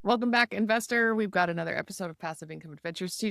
Welcome back, investor. We've got another episode of Passive Income Adventures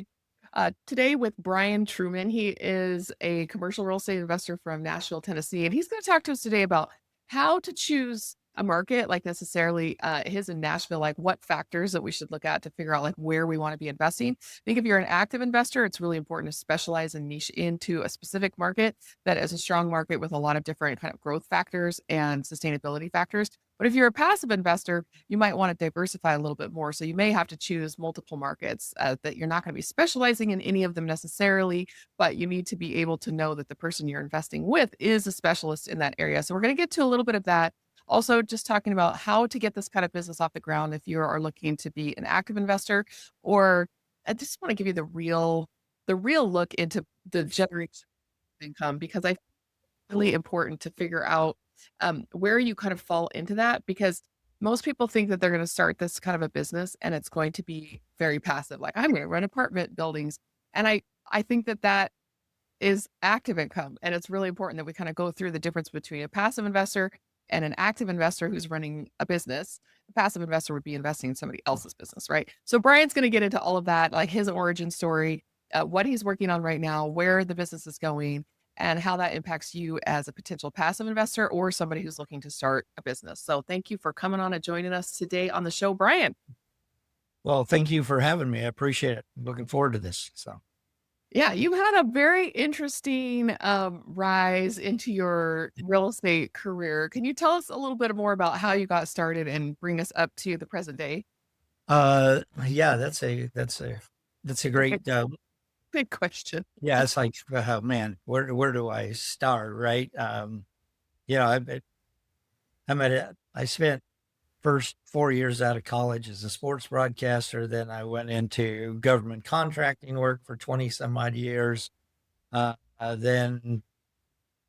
today with Brian Truman. He is a commercial real estate investor from Nashville, Tennessee, and he's going to talk to us today about how to choose a market, like necessarily his in Nashville, like what factors that we should look at to figure out like where we want to be investing. I think if you're an active investor, it's really important to specialize and niche into a specific market that is a strong market with a lot of different kind of growth factors and sustainability factors. But if you're a passive investor, you might want to diversify a little bit more. So you may have to choose multiple markets that you're not going to be specializing in any of them necessarily, but you need to be able to know that the person you're investing with is a specialist in that area. So we're going to get to a little bit of that. Also, just talking about how to get this kind of business off the ground if you are looking to be an active investor, or I just want to give you the real look into the generation of income, because I really important to figure out where you kind of fall into that, because most people think that they're going to start this kind of a business and it's going to be very passive, like I'm going to run apartment buildings. And I think that that is active income, and it's really important that we kind of go through the difference between a passive investor and an active investor who's running a business. A passive investor would be investing in somebody else's business, right? So Brian's going to get into all of that, like his origin story, what he's working on right now, where the business is going, and how that impacts you as a potential passive investor or somebody who's looking to start a business. So thank you for coming on and joining us today on the show, Brian. Well, thank you for having me. I appreciate it. I'm looking forward to this. So, Yeah, you've had a very interesting rise into your real estate career. Can you tell us a little bit more about how you got started and bring us up to the present day? yeah, that's a great, Big question. yeah, it's like, man, where do I start? Right. You know, I spent first 4 years out of college as a sports broadcaster. Then I went into government contracting work for 20 some odd years. Then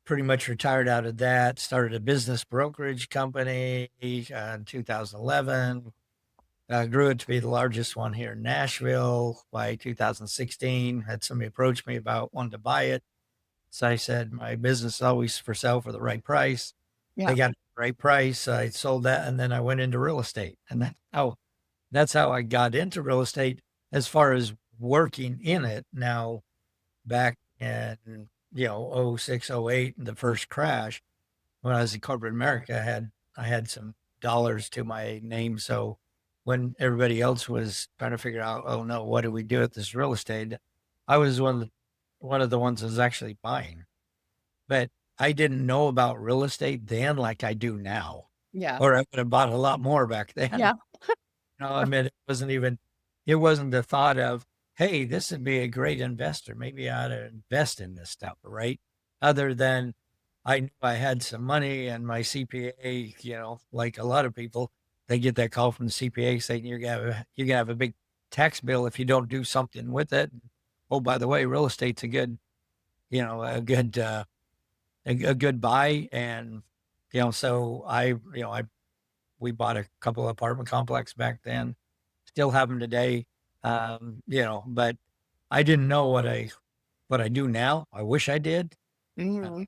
pretty much retired out of that, started a business brokerage company in 2011. Grew it to be the largest one here in Nashville by 2016. Had somebody approach me about wanting to buy it. So I said, my business is always for sale for the right price. They Yeah. got the right price. I sold that. And then I went into real estate. And that's how I got into real estate as far as working in it. Now, back in, oh 06, oh 08, the first crash, when I was in corporate America, I had some dollars to my name. So when everybody else was trying to figure out, oh no, what do we do with this real estate? I was one of the ones that was actually buying. But I didn't know about real estate then like I do now. Yeah. Or I would have bought a lot more back then. Yeah. I mean, it wasn't the thought of, hey, this would be a great investor. Maybe I ought to invest in this stuff, right? Other than I knew I had some money and my CPA, like a lot of people, they get that call from the CPA saying you're gonna have a big tax bill if you don't do something with it. Oh, by the way, real estate's a good, a good buy. And, so we bought a couple of apartment complex back then, still have them today. But I didn't know what I do now. I wish I did. Uh, Mhm.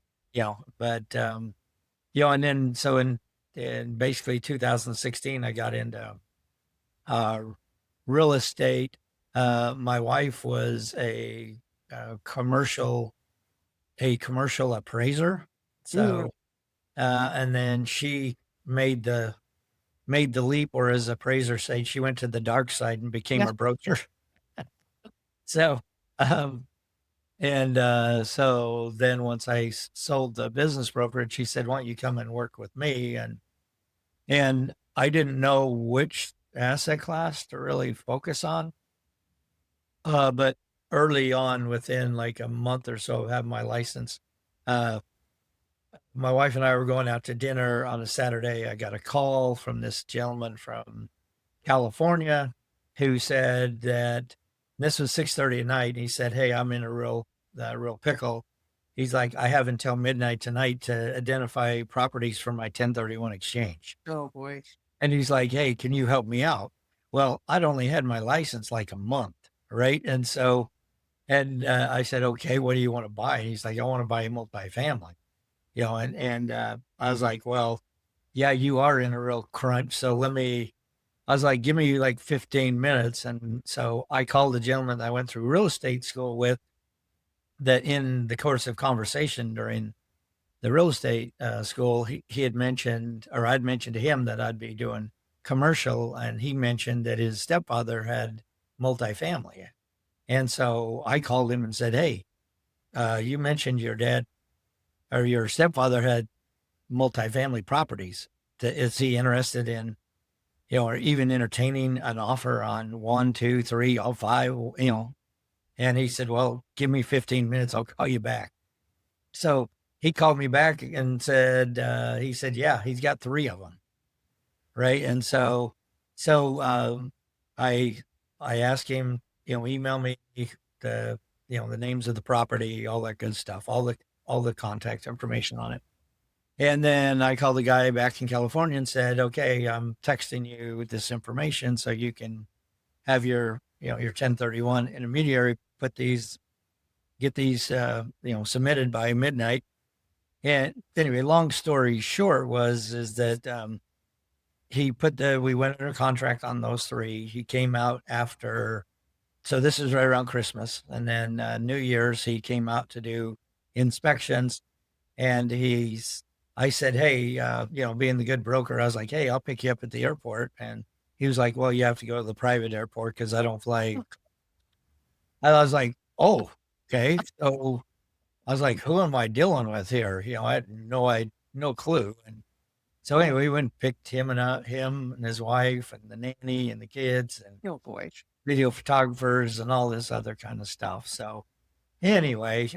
but and then so in basically 2016, I got into uh, real estate. My wife was a commercial commercial appraiser, Mhm. so and then she made the leap, or as appraisers say, she went to the dark side and became Yeah. a broker. So, um, and so then once I sold the business brokerage, she said, "Why don't you come and work with me?" And I didn't know which asset class to really focus on, but early on, within like a month or so of having my license, uh, my wife and I were going out to dinner on a Saturday. I got a call from this gentleman from California who said that this was 6:30 at night. And he said, "Hey, I'm in a real pickle." He's like, "I have until midnight tonight to identify properties for my 1031 exchange." Oh boy. And he's like, "Hey, can you help me out?" Well, I'd only had my license like a month, right? And I said, "Okay, what do you want to buy?" And he's like, "I want to buy a multifamily." And I was like, "Well, yeah, you are in a real crunch, so let me I was like, give me like 15 minutes. And so I called the gentleman that I went through real estate school with, that in the course of conversation during the real estate school, he had mentioned, or I'd mentioned to him that I'd be doing commercial. And he mentioned that his stepfather had multifamily. And so I called him and said, hey, you mentioned your dad or your stepfather had multifamily properties. Is he interested in, or even entertaining an offer on one, two, three, all five, And he said, well, give me 15 minutes. I'll call you back. So he called me back and said, he said, yeah, he's got three of them. Right. And so I, I asked him, email me the, the names of the property, all that good stuff, all the contact information on it. And then I called the guy back in California and said, okay, I'm texting you this information so you can have your 1031 intermediary get these, submitted by midnight. And anyway, long story short is that, we went under contract on those three. He came out after, so this is right around Christmas. And then New Year's, he came out to do inspections. And I said, hey, being the good broker, I was like, hey, I'll pick you up at the airport. And he was like, well, you have to go to the private airport because I don't fly. I was like, oh, okay. So I was like, who am I dealing with here? I had no clue. And so anyway, we went and picked him and his wife and the nanny and the kids and Oh boy. video photographers and all this other kind of stuff. So anyway,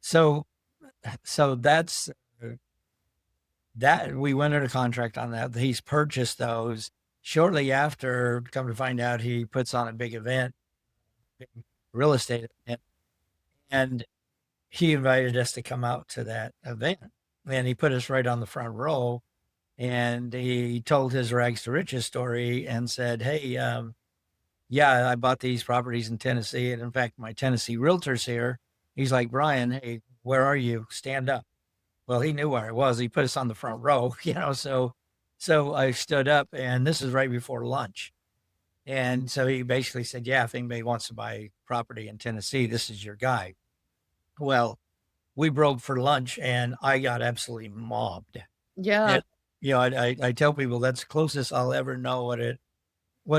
so that's that we went under contract on that. He's purchased those shortly after. Come to find out, he puts on a big event, big real estate event, and he invited us to come out to that event. And he put us right on the front row, and he told his rags to riches story and said, hey, yeah, I bought these properties in Tennessee. And in fact, my Tennessee realtor's here. He's like, Brian, hey, where are you? Stand up. Well, he knew where I was. He put us on the front row, so I stood up, and this is right before lunch. And so he basically said, yeah, if anybody wants to buy property in Tennessee, this is your guy. Well, we broke for lunch, and I got absolutely mobbed. Yeah. And, I tell people that's the closest I'll ever know what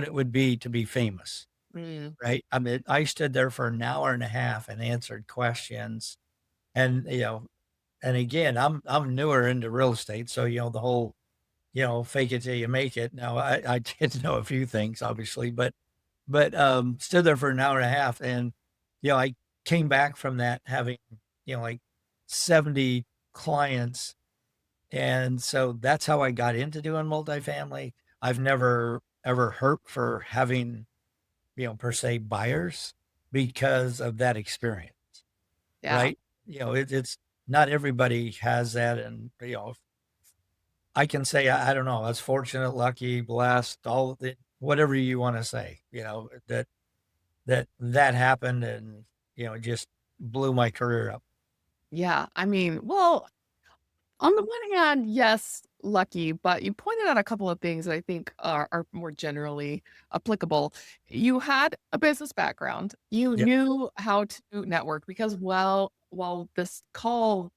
it would be to be famous, Mm. right? I mean, I stood there for an hour and a half and answered questions. And, and again, I'm newer into real estate. So, the whole, fake it till you make it. Now I did know a few things, obviously, but stood there for an hour and a half. And, I came back from that having, like 70 clients. And so that's how I got into doing multifamily. I've never ever hurt for having, per se buyers because of that experience, Yeah. right? It's not everybody has that. And, I can say, I don't know, I was fortunate, lucky, blessed, all of it, whatever you want to say, that happened and, just blew my career up. Yeah. I mean, well, on the one hand, yes, lucky, but you pointed out a couple of things that I think are more generally applicable. You had a business background. You Yeah. knew how to network because while this call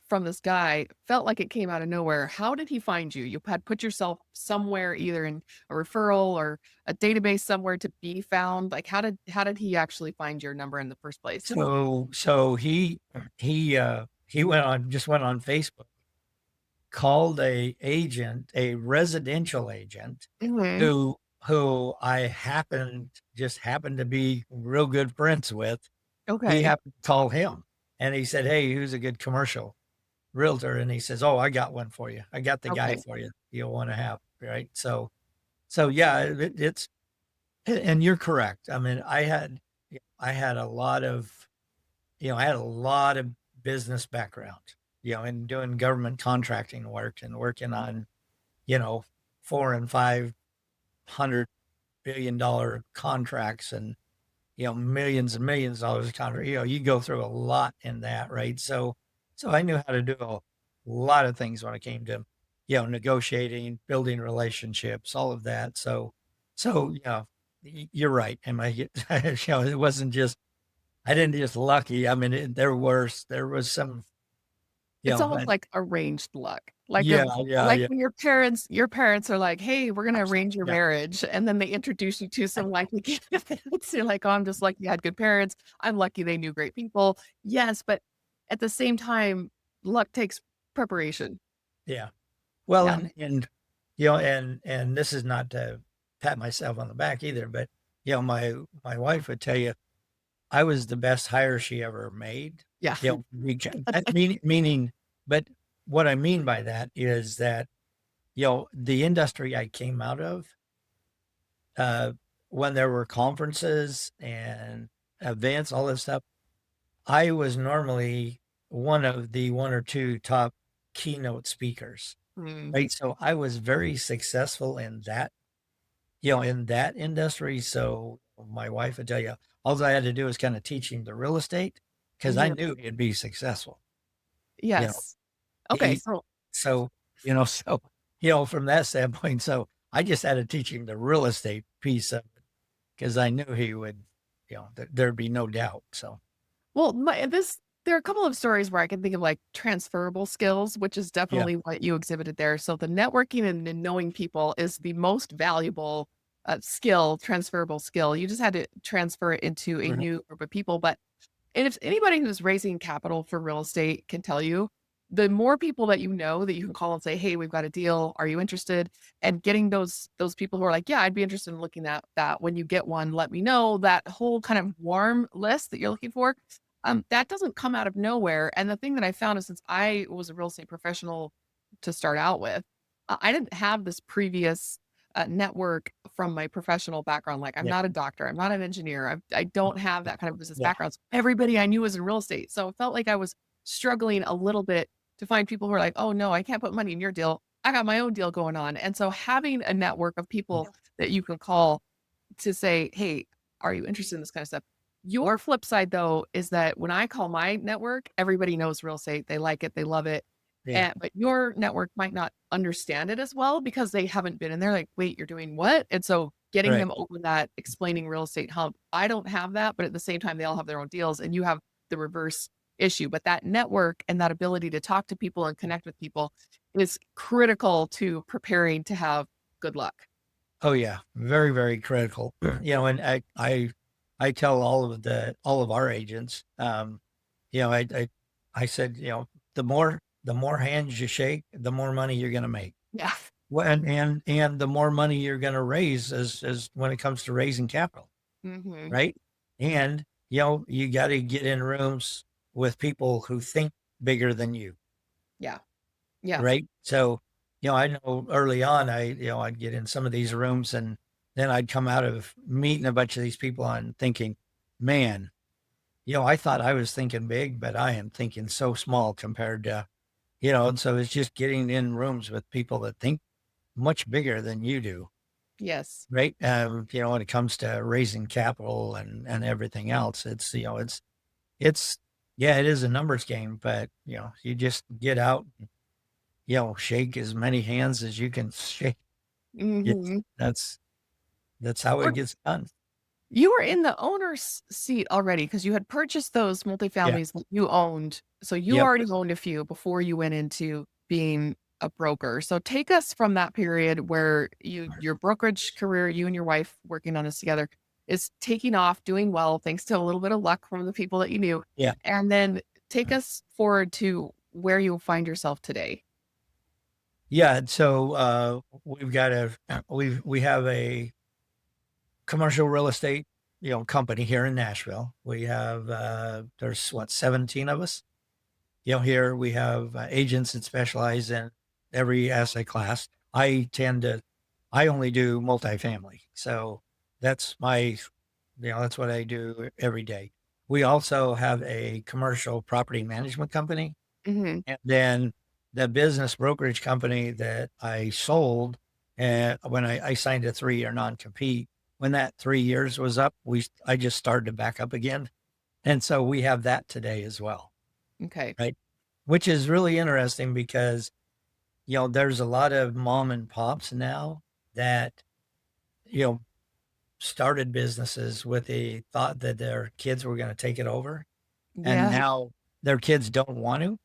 from this guy felt like it came out of nowhere, how did he find you? You had put yourself somewhere, either in a referral or a database somewhere to be found. Like how did he actually find your number in the first place? So he went on Facebook, called a residential agent Mhm. who I happened to be real good friends with. He Okay. happened to call him, and he said, hey, who's a good commercial realtor? And he says, oh, I got one for you. I got the guy Okay. for you you'll want to have, right? So yeah, it's, and you're correct. I mean, I had a lot of, I had a lot of business background, in doing government contracting work and working on, 4 and 500 billion-dollar contracts and, millions and millions of dollars of contract. You go through a lot in that, right? So I knew how to do a lot of things when it came to, negotiating, building relationships, all of that. So, you're right. Am I, it wasn't just, I didn't just lucky. I mean, there was some, It's almost but like arranged luck. yeah, yeah, Like yeah. when your parents are like, "Hey, we're gonna arrange your Yeah, marriage," and then they introduce you to some likely candidates. You're like, "Oh, I'm just lucky you had good parents. I'm lucky they knew great people." Yes, but at the same time, luck takes preparation. yeah. Well, Yeah. and this is not to pat myself on the back either, but my wife would tell you I was the best hire she ever made. Yeah. Meaning, but what I mean by that is that the industry I came out of, uh, when there were conferences and events, all this stuff, I was normally one of the one or two top keynote speakers, Mm, right? So I was very successful in that industry. So my wife would tell you, all I had to do was kind of teach him the real estate because I mhm. knew he'd be successful, you know, Yes. Okay, he, so so, so, from that standpoint, so I just had to teach him the real estate piece of it because I knew he would, there'd be no doubt. So, well, my this there are a couple of stories where I can think of, like, transferable skills, which is yeah. definitely what you exhibited there. So the networking and knowing people is the most valuable, transferable skill. You just had to transfer it into a Mhm. new group of people, but and if anybody who's raising capital for real estate can tell you, the more people that you know that you can call and say, "Hey, we've got a deal. Are you interested?" And getting those people who are like, "Yeah, I'd be interested in looking at that. When you get one, let me know." That whole kind of warm list that you're looking for, that doesn't come out of nowhere. And the thing that I found is since I was a real estate professional to start out with, I didn't have this previous network from my professional background. Like, I'm Yeah. not a doctor, I'm not an engineer, I don't have that kind of business Yeah. background. So everybody I knew was in real estate. So it felt like I was struggling a little bit to find people who are like, oh no, I can't put money in your deal. I got my own deal going on. And so having a network of people that you can call to say, "Hey, are you interested in this kind of stuff?" Your flip side, though, is that when I call my network, everybody knows real estate. They like it, they love it. Yeah. And but your network might not understand it as well because they haven't been in there. Like, wait, you're doing what? And so getting Right. them over that explaining real estate hump, I don't have that, but at the same time, they all have their own deals, and you have the reverse issue. But that network and that ability to talk to people and connect with people is critical to preparing to have good luck. Oh yeah, very, very critical. And I tell all of our agents, you know, I, I, I said, the more hands you shake, the more money you're going to make. Yeah. Well, and the more money you're going to raise as when it comes to raising capital, Mhm. right? And you got to get in rooms with people who think bigger than you, Yeah. Yeah. right? So, I know early on, I'd get in some of these rooms and then I'd come out of meeting a bunch of these people and thinking, man, I thought I was thinking big, but I am thinking so small compared to, and so it's just getting in rooms with people that think much bigger than you do, Yes. right? When it comes to raising capital and everything else, it's, yeah, it is a numbers game, but, you just get out, shake as many hands as you can shake. Yes, Mhm. that's how it Or gets done. you were in the owner's seat already because you had purchased those Yeah. multifamilies that you owned. So you Yep. already owned a few before you went into being a broker. So take us from that period where your brokerage career, you and your wife working on this together, is taking off, doing well, thanks to a little bit of luck from the people that you knew. Yeah. And then take us forward to where you'll find yourself today. Yeah. So we have a commercial real estate, company here in Nashville. We have there's 17 of us. Here we have agents that specialize in every asset class. I only do multifamily. So that's that's what I do every day. We also have a commercial property management company. Mhm. And then the business brokerage company that I sold, when I signed a 3-year non-compete, when that 3 years was up, I just started to back up again. And so we have that today as well, Okay. right? Which is really interesting because, there's a lot of mom and pops now that, you know, started businesses with the thought that their kids were going to take it over. And Yeah. now their kids don't want to.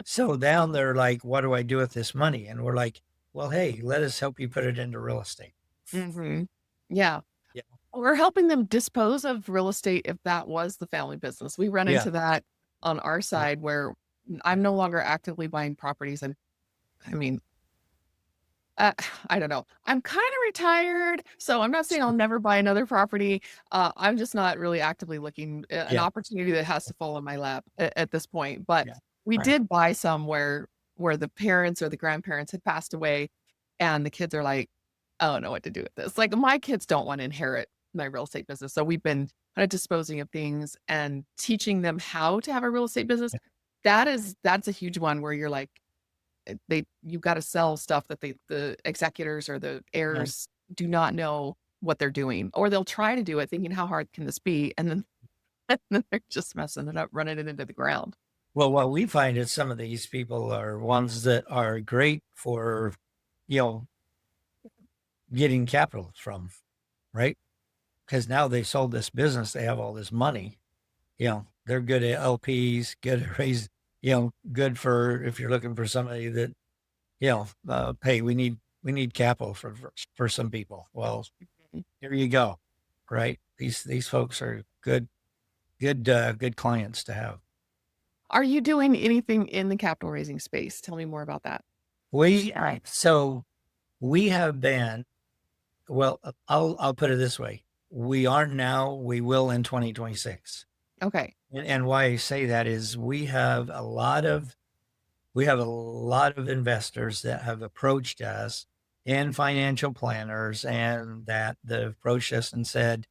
So now they're like, what do I do with this money? And we're like, well, hey, let us help you put it into real estate. Hmm. Yeah. Yeah. We're helping them dispose of real estate if that was the family business. We run Yeah. into that on our Yeah. side where I'm no longer actively buying properties. And I mean, Uh, I don't know. I'm kind of retired, so I'm not saying I'll never buy another property. I'm just not really actively looking an Yeah. opportunity that has to fall in my lap at this point. But Yeah. we Right. did buy some where the parents or the grandparents had passed away, and the kids are like, "I don't know what to do with this." Like my kids don't want to inherit my real estate business, so we've been kind of disposing of things and teaching them how to have a real estate business. That's a huge one where you're like they you've got to sell stuff that the executors or the Right. heirs do not know what they're doing, or they'll try to do it thinking, "How hard can this be?" And then and then they're just messing it up, running it into the ground. Well, what we find is some of these people are ones that are great for, you know, getting capital from, right? Because now they sold this business, they have all this money. They're good at LPs, good at raise, good for if you're looking for somebody that, hey, we need capital for some people. Well, Mhm. here you go, right? These folks are good clients to have. Are you doing anything in the capital raising space? Tell me more about that. So we have been, well, I'll put it this way. We aren't now, we will in 2026. Okay. And why I say that is we have a lot of investors that have approached us and financial planners and that have approached us and said,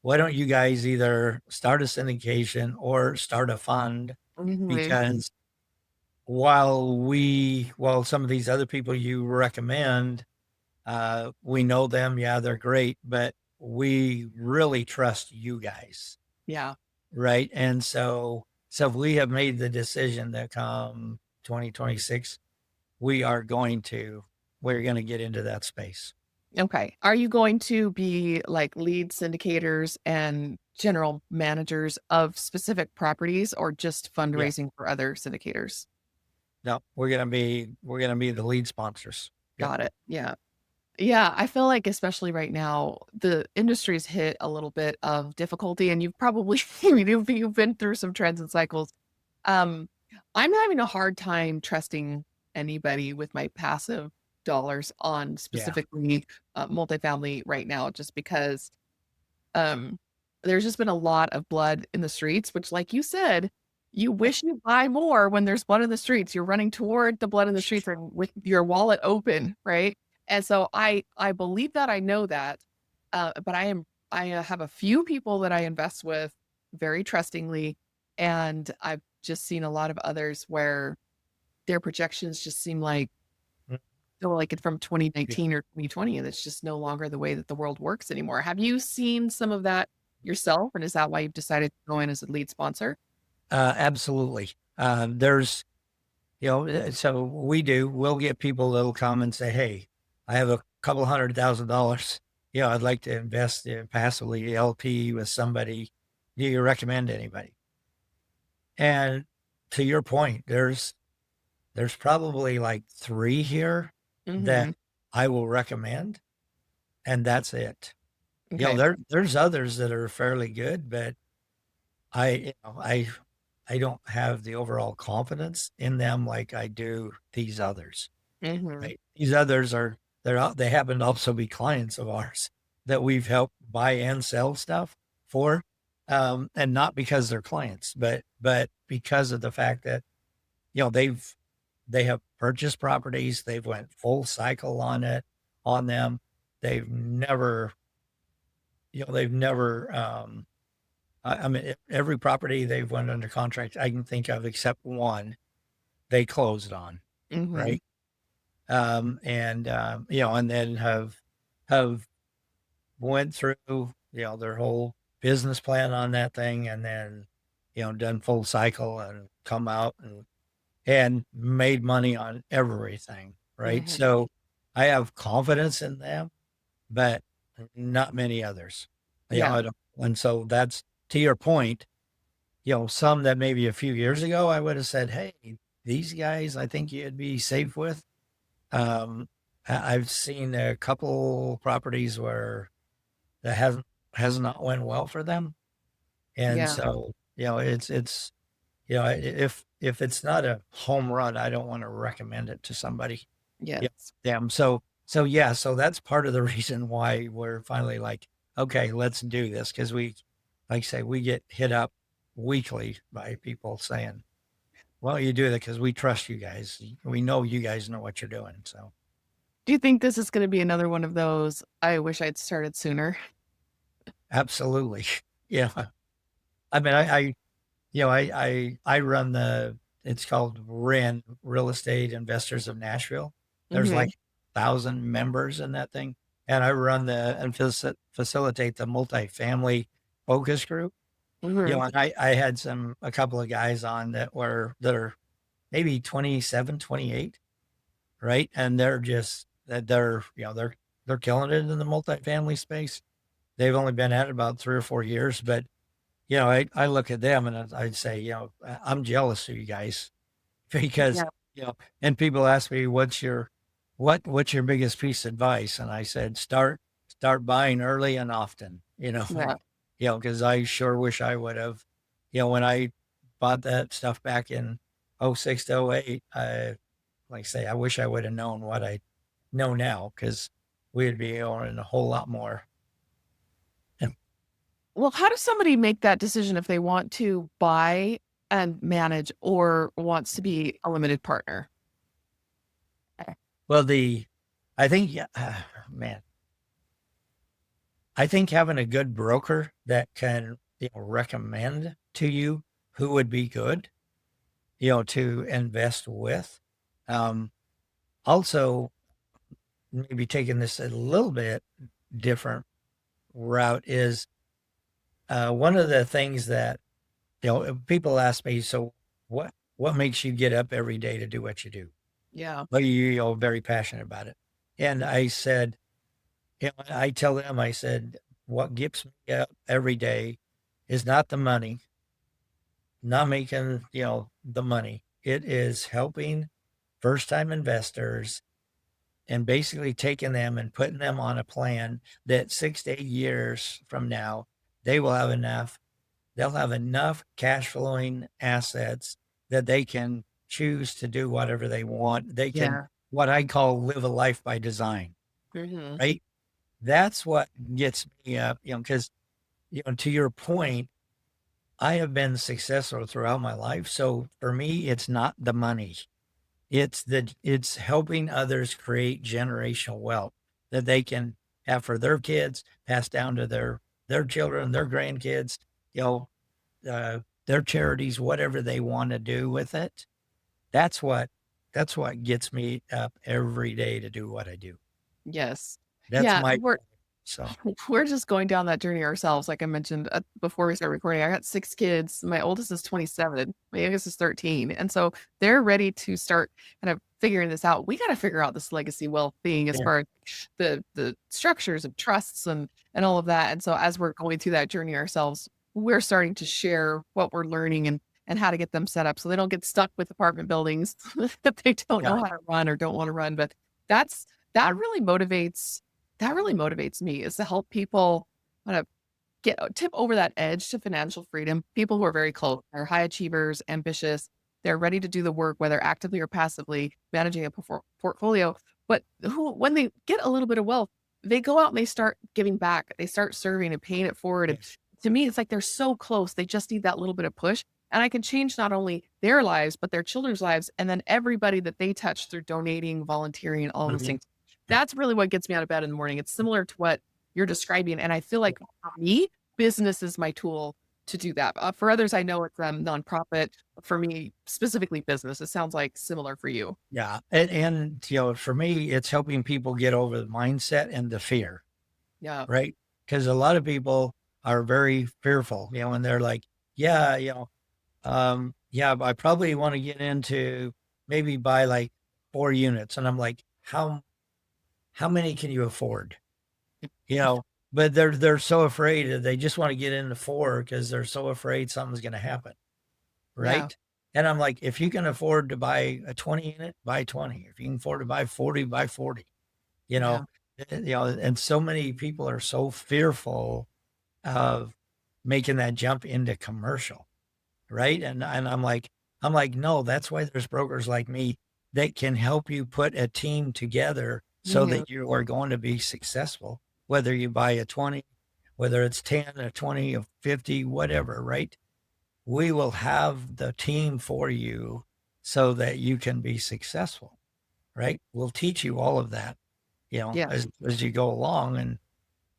why don't you guys either start a syndication or start a fund? Mhm. Because while some of these other people you recommend, we know them, yeah, they're great, but we really trust you guys. Yeah. Right. And so we have made the decision that come 2026, we're going to get into that space. Okay. Are you going to be like lead syndicators and general managers of specific properties or just Yeah. fundraising for other syndicators? No, we're going to be the lead sponsors. Yep. Got it. Yeah. Yeah, I feel like especially right now, the industry's hit a little bit of difficulty, and you've probably you've been through some trends and cycles. Um, I'm having a hard time trusting anybody with my passive dollars on Yeah. specifically multifamily right now, just because um, there's just been a lot of blood in the streets, which, like you said, you Yeah. wish you buy more when there's blood in the streets. You're running toward the blood in the streets and with your wallet open, right? And so I believe that, I know that, but I have a few people that I invest with very trustingly, and I've just seen a lot of others where their projections just seem like Mm, like it's from yeah. 2019 or 2020, and it's just no longer the way that the world works anymore. Have you seen some of that yourself, and is that why you've decided to go in as a lead sponsor? Absolutely. So we'll get people that'll come and say, hey, I have a couple $100,000. I'd like to invest in passively LP with somebody. Do you recommend anybody? And to your point, there's probably like three here that Mhm. I will recommend, and that's it. Okay. There's others that are fairly good, but I, you know, I don't have the overall confidence in them like I do these others. Mhm. Right? These others they happen to also be clients of ours that we've helped buy and sell stuff for, and not because they're clients, but because of the fact that they have purchased properties, they've went full cycle on them. They've never, I mean, every property they've went under contract I can think of except one, they closed on, Mhm. right? And then have went through, their whole business plan on that thing and then, done full cycle and come out and made money on everything, right? Mhm. So I have confidence in them, but not many others. Yeah. I don't, and so that's to your point, some that maybe a few years ago I would have said, hey, these guys, I think you'd be safe with. I've seen a couple properties where that has not went well for them. And Yeah. so, it's if it's not a home run, I don't want to recommend it to somebody. Yeah. Yes. Damn. So yeah, so that's part of the reason why we're finally like, okay, let's do this. Cause like I say, we get hit up weekly by people saying, well, you do that because we trust you guys. We know you guys know what you're doing. So Do you think this is gonna be another one of those, "I wish I'd started sooner"? absolutely. Yeah. I mean, I run it's called RIN, Real Estate Investors of Nashville. There's like Mhm. 1,000 members in that thing. And I run and facilitate the multifamily focus group. Mhm. And I had a couple of guys on that are maybe 27, 28, right? And they're killing it in the multifamily space. They've only been at it about 3 or 4 years, but I look at them and I'd say, I'm jealous of you guys because, Yeah. and people ask me, what's your biggest piece of advice? And I said, start buying early and often, Yeah. because I sure wish I would have, when I bought that stuff back in '06 to '08, like I say, I wish I would have known what I know now because we'd be owning a whole lot more. Well, how does somebody make that decision if they want to buy and manage or wants to be a limited partner? Well, I think, yeah, man, I think having a good broker that can, recommend to you who would be good, to invest with. Um, Also, maybe taking this a little bit different route is one of the things that, people ask me, so what makes you get up every day to do what you do? Yeah. Well, very passionate about it. And I said, I tell them, I said, what gets me up every day is not the money, not making, the money. It is helping first time investors and basically taking them and putting them on a plan that 6 to 8 years from now, they will have enough, they'll have enough cash flowing assets that they can choose to do whatever they want. They can, Yeah. what I call live a life by design, Mhm. right? That's what gets me up, because, to your point, I have been successful throughout my life. So for me, it's not the money. It's helping others create generational wealth that they can have for their kids, pass down to their children, their grandkids, you know, their charities, whatever they want to do with it. That's what that's what gets me up every day to do what I do. Yes. That's Yeah, my so we're just going down that journey ourselves, like I mentioned, before we started recording. I got 6 kids. My oldest is 27, my youngest is 13, and so they're ready to start kind of figuring this out. We gotta figure out this legacy wealth thing as yeah, far as the structures of trusts and all of that, and so as we're going through that journey ourselves, we're starting to share what we're learning and how to get them set up so they don't get stuck with apartment buildings that they don't yeah, know how to run or don't wanna run, but that's that really motivates that really motivates me is to help people kind of tip over that edge to financial freedom. People who are very close, they're high achievers, ambitious, they're ready to do the work, whether actively or passively, managing a portfolio. But who, when they get a little bit of wealth, they go out and they start giving back. They start serving and paying it forward. And yes, to me, it's like they're so close. They just need that little bit of push. And I can change not only their lives, but their children's lives, and then everybody that they touch through donating, volunteering, all those mhm, things. That's really what gets me out of bed in the morning. It's similar to what you're describing. And I feel like for me, business is my tool to do that. For others, I know it's nonprofit. For me, specifically business. It sounds like similar for you. yeah, and for me, it's helping people get over the mindset and the fear, Yeah. right? Because a lot of people are very fearful, and they're like, yeah, yeah, I probably want to get into maybe buy like 4 units. And I'm like, how how many can you afford? You know, but they're so afraid that they just want to get into four because they're so afraid something's going to happen, Yeah. right? And I'm like, if you can afford to buy a 20 unit, buy 20. If you can afford to buy 40, buy 40. You know, Yeah. and so many people are so fearful of making that jump into commercial, right? And I'm like, no, that's why there's brokers like me that can help you put a team together so Mhm. that you are going to be successful, whether you buy a 20, whether it's 10, a 20, or 50, whatever, right? We will have the team for you so that you can be successful, right? We'll teach you all of that, Yeah. as you go along.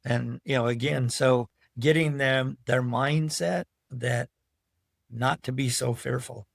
And, again, so getting them their mindset that not to be so fearful.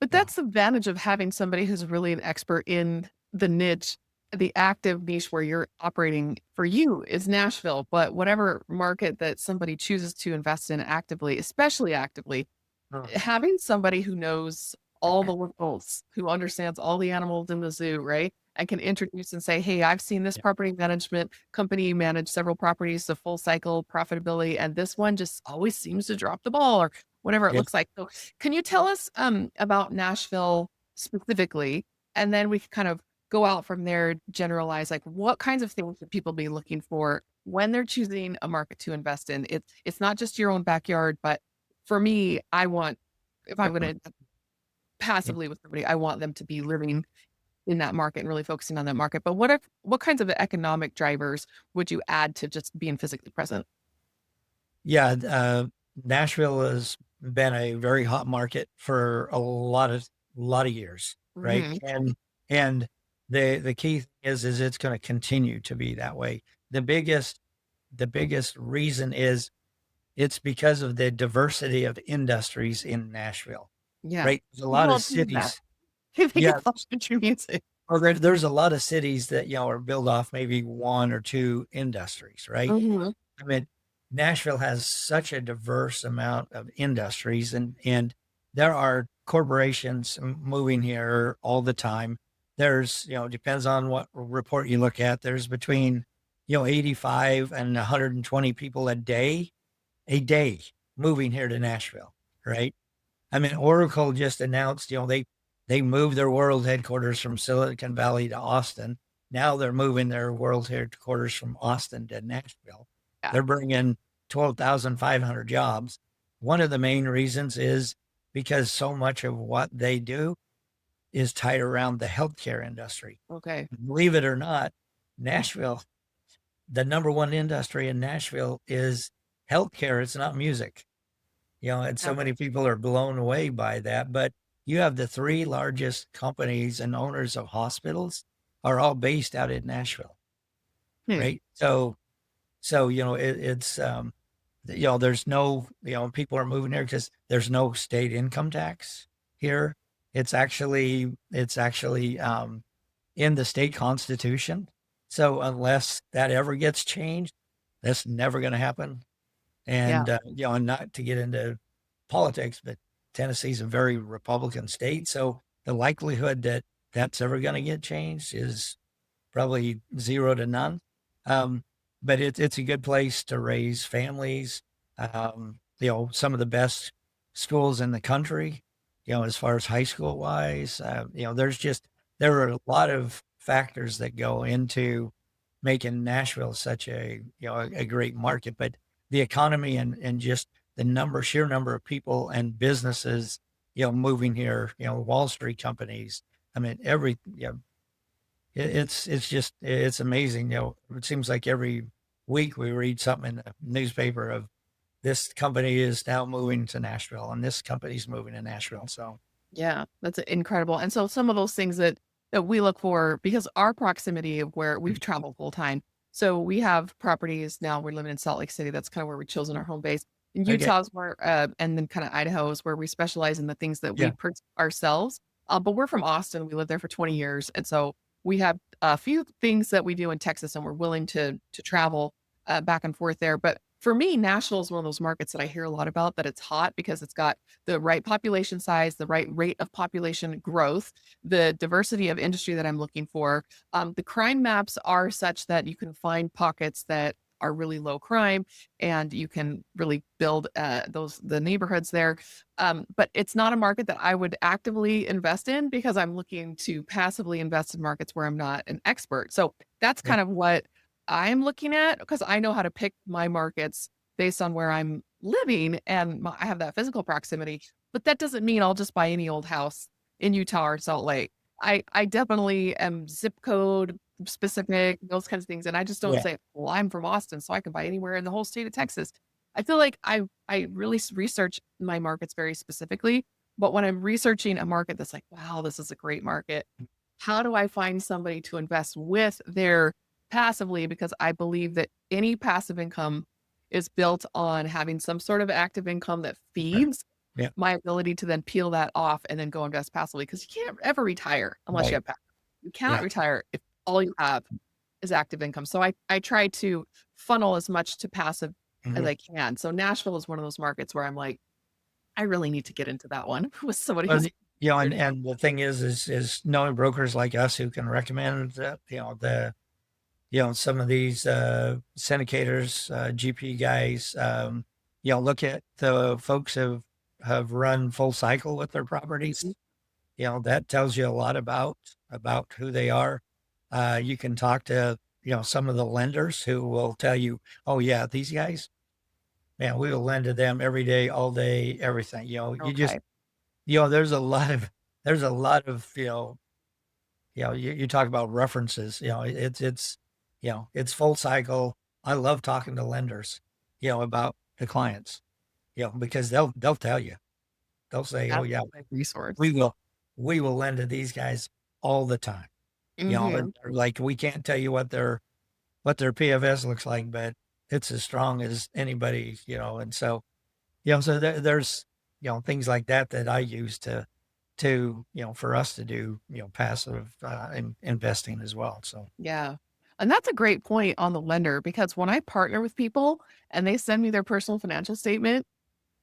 But Yeah. that's the advantage of having somebody who's really an expert in the niche, the active niche where you're operating for you is Nashville, but whatever market that somebody chooses to invest in actively, especially actively, Oh, having somebody who knows all the locals, who understands all the animals in the zoo, right? And can introduce and say, "Hey, I've seen this yeah. property management company manage several properties, the full cycle profitability, and this one just always seems to drop the ball," or whatever it Yeah. looks like. So, can you tell us about Nashville specifically, and then we can kind of go out from there, generalize like what kinds of things should people be looking for when they're choosing a market to invest in? It's not just your own backyard, but for me, I want if I'm gonna Yeah. passively with somebody, I want them to be living in that market and really focusing on that market. But what kinds of economic drivers would you add to just being physically present? Yeah, Nashville has been a very hot market for a lot of years, right? Mhm. And the key thing is it's going to continue to be that way. The biggest the biggest reason is it's because of the diversity of industries in Nashville, Yeah. right? There's a lot People of don't do that. cities. They think Yeah, it's all country music. or there's a lot of cities that are built off maybe one or two industries, right? Mhm. I mean, Nashville has such a diverse amount of industries, and there are corporations moving here all the time. There's, depends on what report you look at. There's between, 85 and 120 people a day moving here to Nashville, right? I mean, Oracle just announced, they moved their world headquarters from Silicon Valley to Austin. Now they're moving their world headquarters from Austin to Nashville. Yeah. They're bringing 12,500 jobs. One of the main reasons is because so much of what they do is tied around the healthcare industry. Okay. Believe it or not, Nashville, the number one industry in Nashville is healthcare. It's not music. And so Yeah. many people are blown away by that. But you have the three largest companies and owners of hospitals are all based out in Nashville, Hmm. right? So there's no, people are moving here because there's no state income tax here. It's actually in the state constitution. So unless that ever gets changed, that's never going to happen. Yeah. And not to get into politics, but Tennessee's a very Republican state. So the likelihood that that's ever going to get changed is probably zero to none. Um, but it's a good place to raise families. Some of the best schools in the country, as far as high school wise, there are a lot of factors that go into making Nashville such a great market, but the economy and just the sheer number of people and businesses, moving here, Wall Street companies. I mean, it's amazing. It seems like every week we read something in the newspaper of this company is now moving to Nashville and this company's moving to Nashville. So Yeah, that's incredible. And so some of those things that we look for because our proximity of where we've traveled full time. So we have properties now. We're living in Salt Lake City. That's kind of where we chosen our home base. In okay, Utah's where, and then kind of Idaho is where we specialize in the things that we yeah, purchase ourselves. But we're from Austin. We lived there for 20 years, and so we have a few things that we do in Texas, and we're willing to travel back and forth there. But for me, Nashville is one of those markets that I hear a lot about, that it's hot because it's got the right population size, the right rate of population growth, the diversity of industry that I'm looking for. The crime maps are such that you can find pockets that are really low crime, and you can really build the neighborhoods there. But it's not a market that I would actively invest in because I'm looking to passively invest in markets where I'm not an expert. So that's Yeah. kind of what I'm looking at, because I know how to pick my markets based on where I'm living, and I have that physical proximity. But that doesn't mean I'll just buy any old house in Utah or Salt Lake. I definitely am zip code specific, those kinds of things, and I just don't Yeah. say, "Well, I'm from Austin, so I can buy anywhere in the whole state of Texas." I feel like I really research my markets very specifically, but when I'm researching a market that's like, "Wow, this is a great market," how do I find somebody to invest with there passively? Because I believe that any passive income is built on having some sort of active income that Sure. feeds Yeah. my ability to then peel that off and then go invest passively, because you can't ever retire unless you Right. have passive. You cannot Yeah. retire if all you have is active income. So I try to funnel as much to passive as Mhm. I can. So Nashville is one of those markets where I'm like, I really need to get into that one with somebody Well, who's and the thing is knowing brokers like us who can recommend that, some of these syndicators, GP guys, look at the folks who have run full cycle with their properties. Mhm. That tells you a lot about who they are. You can talk to, some of the lenders who will tell you, oh yeah, these guys, man, we will lend to them every day, all day, everything. Okay. There's a lot of, there's a lot of, you talk about references, it's full cycle. I love talking to lenders, about the clients, because they'll tell you, they'll say, oh That's yeah, a big resource. we will, we will lend to these guys all the time. And Mhm. they're like, we can't tell you what their PFS looks like, but it's as strong as anybody, and so, so there's, things like that that I use for us to do, passive investing as well. So Yeah. And that's a great point on the lender, because when I partner with people and they send me their personal financial statement,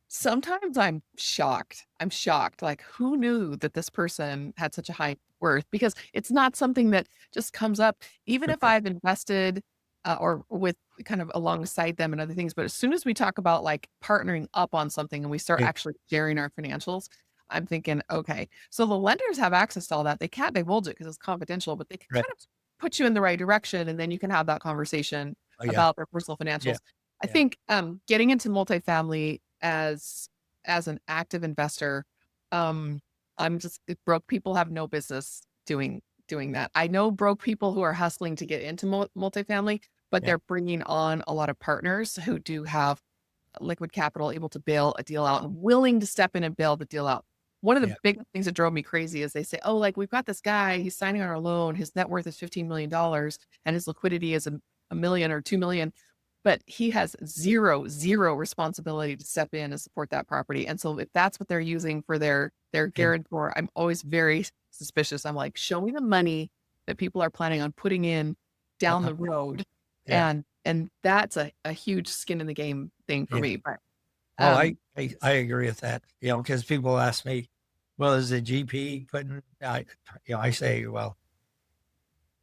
sometimes I'm shocked. I'm shocked. Like, who knew that this person had such a high worth? Because it's not something that just comes up, even if I've invested or with kind of alongside them and other things. But as soon as we talk about like partnering up on something and we start yeah, actually sharing our financials, I'm thinking, okay, so the lenders have access to all that. They can't divulge it because it's confidential, but they can right. kind of put you in the right direction. And then you can have that conversation Oh yeah, about their personal yeah, financials. I yeah, think getting into multifamily as an active investor, um, I'm just broke people have no business doing that. I know broke people who are hustling to get into multifamily, but yeah, they're bringing on a lot of partners who do have liquid capital, able to bail a deal out and willing to step in and bail the deal out. One of the yeah, big things that drove me crazy is they say, "Oh, like we've got this guy, he's signing on our loan. His net worth is $15 million and his liquidity is a million or 2 million, but he has zero responsibility to step in and support that property." And so if that's what they're using for their yeah, guarantor, I'm always very suspicious. I'm like, show me the money that people are planning on putting in down uh-uh, the road. yeah, And that's a huge skin in the game thing for yeah. me. But Oh, um I agree with that. Because people ask me, well, is the GP putting? I say, well,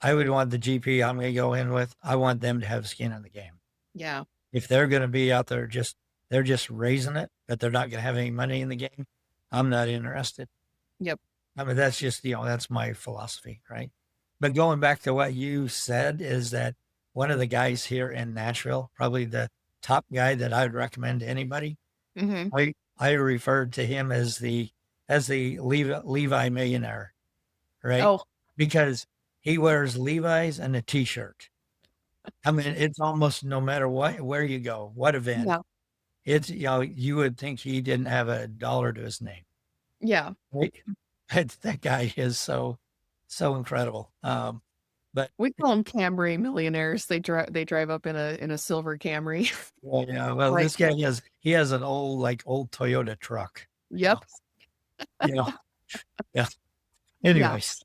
I would want the GP I'm going to go in with. I want them to have skin in the game. yeah, If they're going to be out there they're just raising it, but they're not going to have any money in the game, I'm not interested. yep. I mean, that's just, that's my philosophy, right? But going back to what you said is that one of the guys here in Nashville, probably the top guy that I would recommend to anybody, Mhm. I referred to him as the Levi millionaire, right? Oh, Because he wears Levi's and a t-shirt. I mean, it's almost no matter where you go, what event, yeah, it's, you would think he didn't have a dollar to his name. yeah. Right? That guy is so incredible. But We call them Camry millionaires. They drive up in a silver Camry. well, yeah, well, Like, this guy he has an old Toyota truck. You know, yep. you know, yeah. Yeah. Anyways,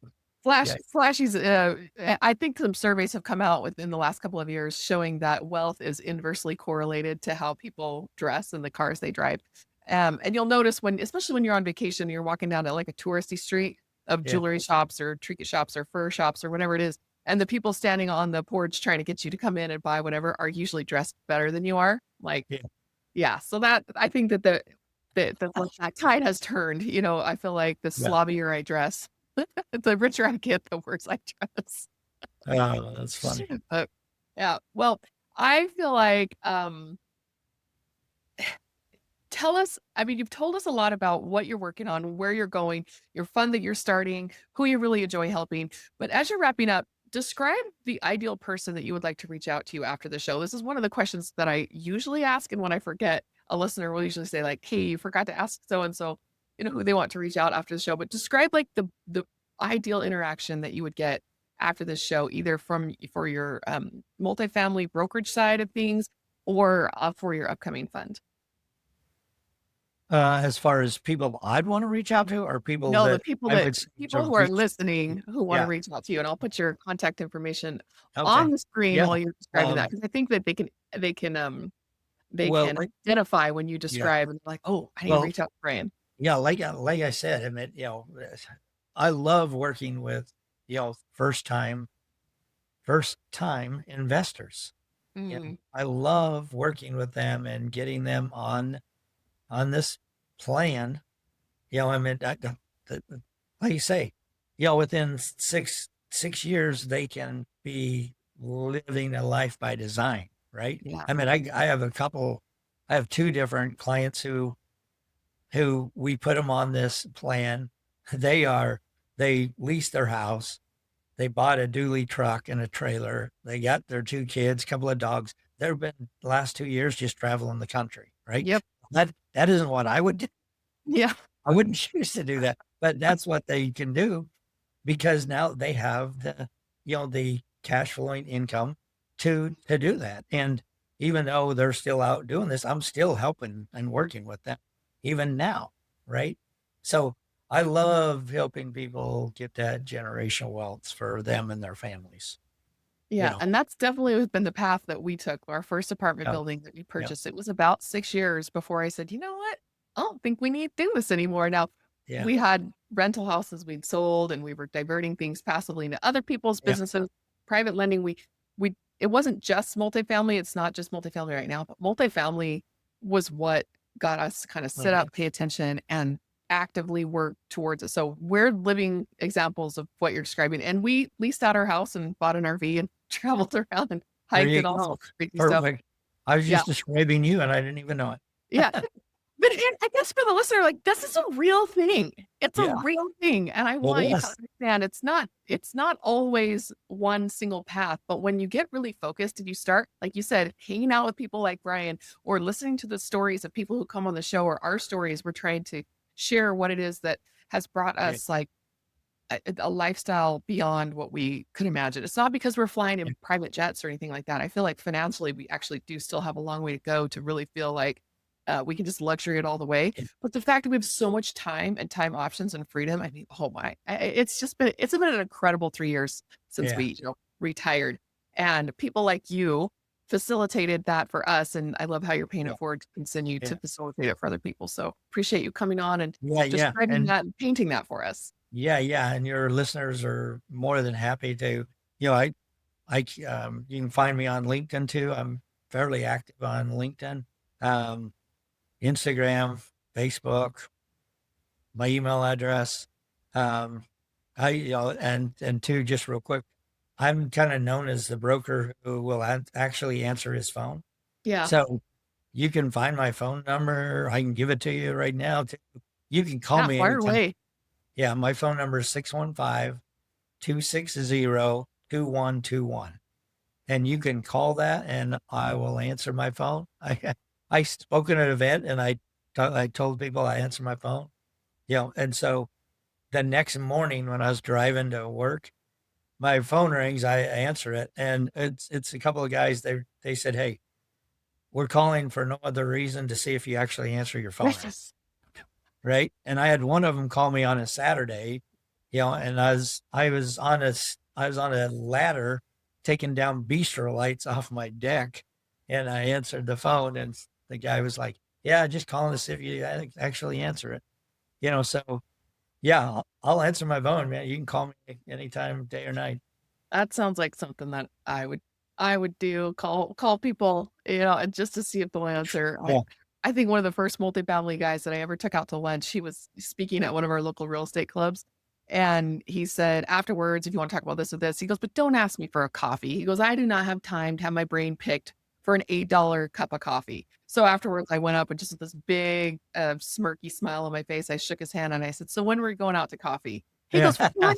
Yeah. Flashy's, I think some surveys have come out within the last couple of years showing that wealth is inversely correlated to how people dress and the cars they drive. And you'll notice when, especially when you're on vacation, you're walking down to like a touristy street of Yeah. jewelry shops or trinket shops or fur shops or whatever it is. And the people standing on the porch trying to get you to come in and buy whatever are usually dressed better than you are. Like, Yeah. yeah. So that I think that the that tide has turned. I feel like the Yeah. slobbier I dress, the richer I get, the worse I dress. Oh, that's funny. But yeah, well, I feel like tell us, I mean, you've told us a lot about what you're working on, where you're going, your fund that you're starting, who you really enjoy helping. But as you're wrapping up, describe the ideal person that you would like to reach out to you after the show. This is one of the questions that I usually ask, and when I forget, a listener will usually say like, "Hey, you forgot to ask so and so, who they want to reach out after the show." But describe like the ideal interaction that you would get after this show, either for your multifamily brokerage side of things or for your upcoming fund. As far as people I'd want to reach out to, or people No, the that people I that would say people to who are reach. listening who wanna Yeah. reach out to you, and I'll put your contact information on Okay. the screen Yeah. while you're describing that, Um, because I think that they can well, like, identify when you yeah. describe and like, "Oh, I need to Well, reach out to Brian." yeah. Like I said, I mean, I love working with, first time investors. Mm, I love working with them and getting them on this plan. I mean, like you say, within six years they can be living a life by design, right? yeah. I mean, I have two different clients who we put them on this plan. They leased their house. They bought a dually truck and a trailer. They got their two kids, a couple of dogs. They've been the last 2 years just traveling the country, right? Yep. That isn't what I would do. Yeah. I wouldn't choose to do that, but that's what they can do because now they have the cash flowing income to do that. And even though they're still out doing this, I'm still helping and working with them even now, right? So I love helping people get that generational wealth for them and their families, you Yeah, know. and that's definitely been the path that we took. Our first apartment Yeah, building that we yeah, purchased, it was about 6 years before I said, "You know what? I don't think we need to do this anymore." Now, yeah, we had rental houses we'd sold, and we were diverting things passively into other people's yeah, businesses, private lending. We it wasn't just multifamily, it's not just multifamily right now, but multifamily was what got us to kinda sit okay, up, pay attention, and actively work towards it. So, we're living examples of what you're describing, and we leased out our house and bought an RV and traveled around and there hiked you and all go. sorts of crazy stuff. Perfect. I was Yeah, just describing you and I didn't even know yeah. it. But I guess for the listener, like, this is a real thing. It's a Yeah, real thing, and I it want you to is. understand it's not always one single path, but when you get really focused and you start, like you said, hanging out with people like Brian or listening to the stories of people who come on the show or our stories, we're trying to share what it is that has brought Yeah, us, like, a lifestyle beyond what we could imagine. It's not because we're flying yeah, in private jets or anything like that. I feel like financially, we actually do still have a long way to go to really feel like we can just luxury it all the way. yeah, But the fact that we have so much time and time options and freedom, I mean, oh my, it's been an incredible 3 years since yeah, we retired, and people like you facilitated that for us. And I love how you're paying yeah, it forward to continue yeah, to facilitate it for other people. So appreciate you coming on and yeah, yeah, describing that and painting that for us. yeah, yeah, and your listeners are more than happy to, you know, you can find me on LinkedIn too. I'm fairly active on LinkedIn, um, Instagram, Facebook, my email address. Um, and two, just real quick, I'm kind of known as the broker who will actually answer his phone. Yeah. So you can find my phone number. I can give it to you right now too. You can call Yeah, me fire anytime. away. Yeah, my phone number is 615-260-2121. And you can call that and I will answer my phone. I spoke at an event and I told people I answer my phone, and so the next morning when I was driving to work, my phone rings, I answer it, and it's a couple of guys. They said, "Hey, we're calling for no other reason to see if you actually answer your phone," Yes. right? And I had one of them call me on a Saturday, and I was on a ladder taking down bistro lights off my deck, and I answered the phone, and the guy was like, "Yeah, just calling to see if you actually answer it." So yeah, I'll answer my phone, man. You can call me anytime, day or night. That sounds like something that I would do, call people, and just to see if they'll answer. I Yeah, I think one of the first multifamily guys that I ever took out to lunch, he was speaking at one of our local real estate clubs, and he said, "Afterwards, if you wanna talk about this or this," he goes, "But don't ask me for a coffee." He goes, "I do not have time to have my brain picked for an $8 cup of coffee." So afterwards, I went up and just with this big, smirky smile on my face, I shook his hand and I said, "So when are we going out to coffee?" He goes, "What?"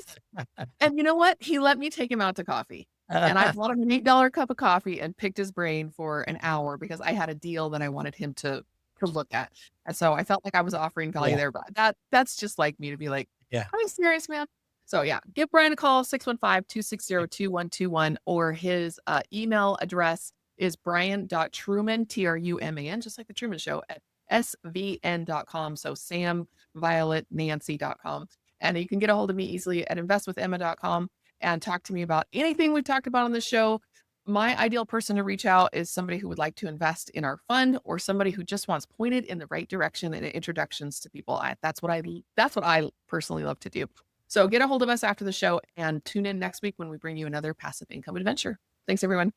And you know what? He let me take him out to coffee, and I bought him an $8 cup of coffee and picked his brain for an hour because I had a deal that I wanted him to look at, and so I felt like I was offering value yeah, there, but that's just like me to be like, yeah. "Are you serious, man?" So, yeah, give Brian a call, 615-260-2121, or his, email address is brian.truman, Truman, just like the Truman Show, at svn.com, so Sam, Violet, Nancy.com. And you can get a hold of me easily at investwithemma.com and talk to me about anything we've talked about on the show. My ideal person to reach out is somebody who would like to invest in our fund or somebody who just wants pointed in the right direction and introductions to people. That's what I personally love to do. So get a hold of us after the show and tune in next week when we bring you another passive income adventure. Thanks everyone.